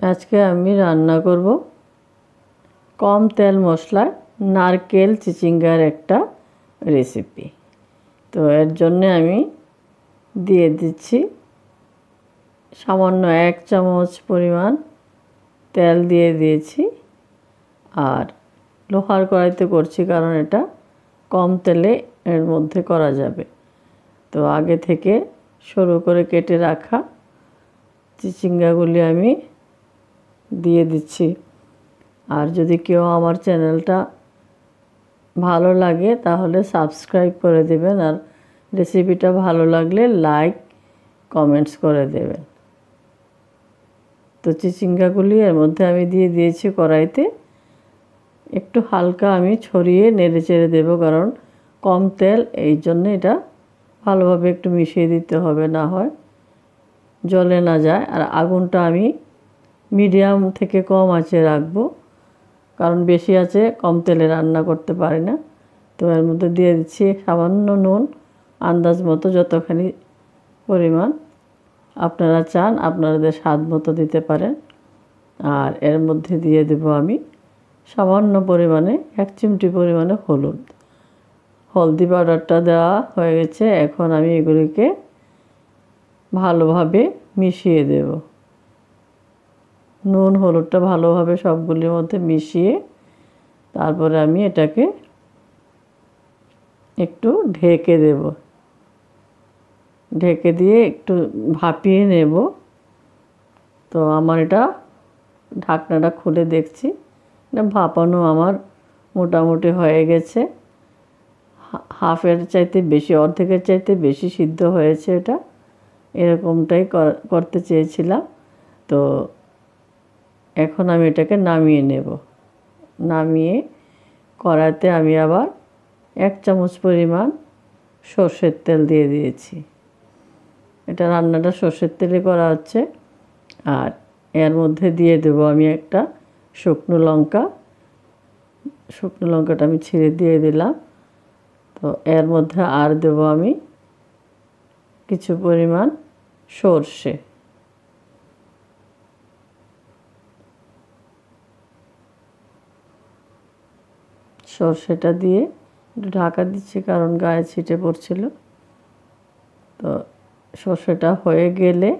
আজকে আমি রান্না করব কম তেল মশলায় নারকেল চিচিঙ্গার একটা রেসিপি। তো এর জন্য আমি দিয়ে দিচ্ছি সামান্য 1 চামচ পরিমাণ তেল দিয়ে দিয়েছি। আর লোহার কড়াইতে করছি কারণ এটা কম তেলে এর মধ্যে করা যাবে। তো আগে থেকে সরু করে কেটে রাখা চিচিঙ্গাগুলি আমি দিয়ে দিচ্ছি। আর যদি কেউ আমার চ্যানেলটা ভালো লাগে তাহলে সাবস্ক্রাইব করে দেবেন, আর রেসিপিটা ভালো লাগলে লাইক কমেন্টস করে দেবেন। তো চিচিঙ্গাগুলি এর মধ্যে আমি দিয়ে দিয়েছি কড়াইতে। একটু হালকা আমি ছড়িয়ে নেড়ে চেড়ে দেবো, কারণ কম তেল, এই জন্য এটা ভালোভাবে একটু মিশিয়ে দিতে হবে, না হয় জ্বলে না যায়। আর আগুনটা আমি মিডিয়াম থেকে কম আঁচে রাখবো, কারণ বেশি আছে কম তেলে রান্না করতে পারি না। তো এর মধ্যে দিয়ে দিচ্ছি সামান্য নুন, আন্দাজ মতো যতখানি পরিমাণ আপনারা চান আপনাদের স্বাদ মতো দিতে পারেন। আর এর মধ্যে দিয়ে দেব আমি সামান্য পরিমাণে 1 চিমটি পরিমাণে হলদি পাউডারটা দেওয়া হয়ে গেছে। এখন আমি এগুলিকে ভালোভাবে মিশিয়ে দেব। নুন হলুদটা ভালোভাবে সবগুলির মধ্যে মিশিয়ে তারপরে আমি এটাকে একটু ঢেকে দেব। ঢেকে দিয়ে একটু ভাপিয়ে নেব। তো আমার এটা ঢাকনাটা খুলে দেখছি, এটা ভাপানো আমার মোটামুটি হয়ে গেছে। হাফের চাইতে বেশি, অর্ধেকের চাইতে বেশি সিদ্ধ হয়েছে। এটা এরকমটাই করতে চেয়েছিলাম। তো এখন আমি এটাকে নামিয়ে নেব। নামিয়ে কড়াইতে আমি আবার 1 চামচ পরিমাণ সর্ষের তেল দিয়ে দিয়েছি। এটা রান্নাটা সর্ষের তেলে করা হচ্ছে। আর এর মধ্যে দিয়ে দেব আমি একটা শুকনো লঙ্কা। শুকনো লঙ্কাটা আমি ছিঁড়ে দিয়ে দিলাম। তো এর মধ্যে আর দেব আমি কিছু পরিমাণ সর্ষে। সর্ষেটা দিয়ে একটু ঢাকা দিচ্ছি কারণ গায়ে ছিটে পড়ছিল। তো সর্ষেটা হয়ে গেলে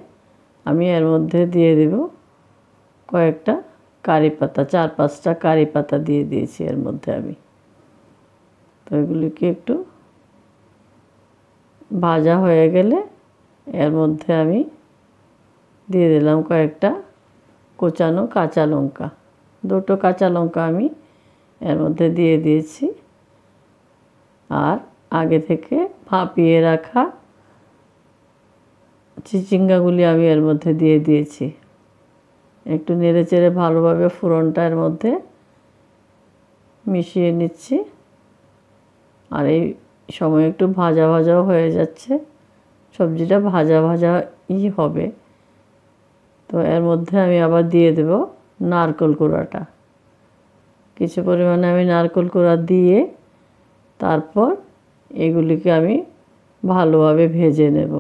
আমি এর মধ্যে দিয়ে দেব কয়েকটা কারি পাতা, 4-5টা কারি পাতা দিয়ে দিয়েছি এর মধ্যে আমি। তো এগুলিকে একটু ভাজা হয়ে গেলে এর মধ্যে আমি দিয়ে দিলাম কয়েকটা কোচানো কাঁচা লঙ্কা। 2টো কাঁচা লঙ্কা আমি এর মধ্যে দিয়ে দিয়েছি। আর আগে থেকে ভাপিয়ে রাখা চিচিঙ্গাগুলি আমি এর মধ্যে দিয়ে দিয়েছি। একটু নেড়ে চেড়ে ভালোভাবে ফোড়নটা এর মধ্যে মিশিয়ে নিচ্ছি। আর এই সময় একটু ভাজা ভাজাও হয়ে যাচ্ছে, সবজিটা ভাজা ভাজাই হবে। তো এর মধ্যে আমি আবার দিয়ে দেব নারকেল কোড়াটা। কিছু পরিমাণে আমি নারকেল কোড়া দিয়ে তারপর এগুলিকে আমি ভালোভাবে ভেজে নেব।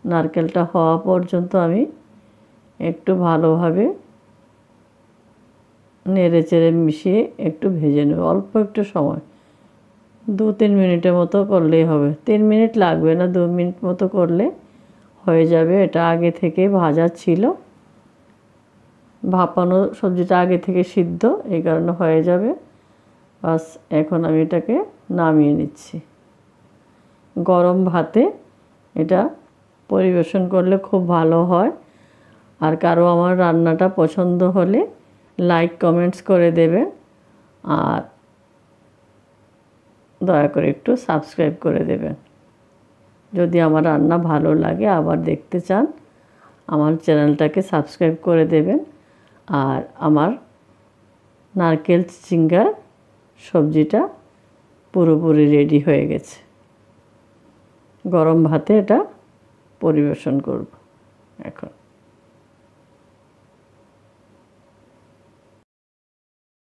নারকেলটা হওয়া পর্যন্ত আমি একটু ভালোভাবে নেড়ে চেড়ে মিশিয়ে একটু ভেজে নেব, অল্প একটু সময়, 2-3 মিনিটের মতো করলেই হবে। 3 মিনিট লাগবে না, 2 মিনিট মতো করলে হয়ে যাবে। এটা আগে থেকে ভাজা ছিল, ভাপানো সবজিটা আগে থেকে সিদ্ধ, এই কারণে হয়ে যাবে। বাস এখন আমি এটাকে নামিয়ে নিচ্ছি। গরম ভাতে এটা পরিবেশন করলে খুব ভালো হয়। আর কারো আমার রান্নাটা পছন্দ হলে লাইক কমেন্টস করে দেবেন, আর দয়া করে একটু সাবস্ক্রাইব করে দেবেন। যদি আমার রান্না ভালো লাগে আবার দেখতে চান আমার চ্যানেলটাকে সাবস্ক্রাইব করে দেবেন। আর আমার নারকেল চিচিঙ্গার সবজিটা পুরোপুরি রেডি হয়ে গেছে। গরম ভাতে এটা পরিবেশন করব এখন।